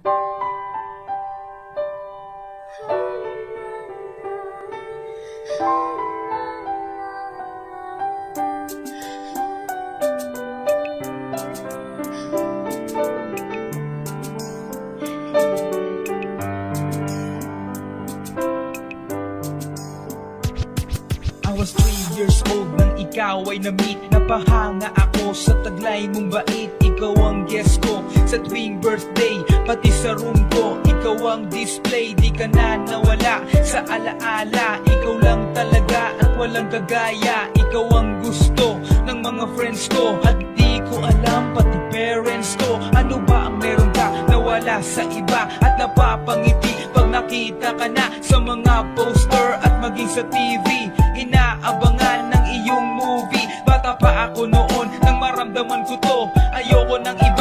I was 3 years old nang ikaw ay na-meet. Napahanga ako sa taglay mong bait. Ikaw ang guest ko sa tuwing birthday, pati sa room ko. Ikaw ang display, di ka na nawala sa alaala. Ikaw lang talaga at walang kagaya. Ikaw ang gusto ng mga friends ko, at di ko alam pati parents ko. Ano ba ang meron ka na wala sa iba, at napapangiti pag nakita ka na sa mga poster at maging sa TV. Inaabangan ng iyong movie. Bata pa ako noon nang maramdaman ko to. Ayoko ng iba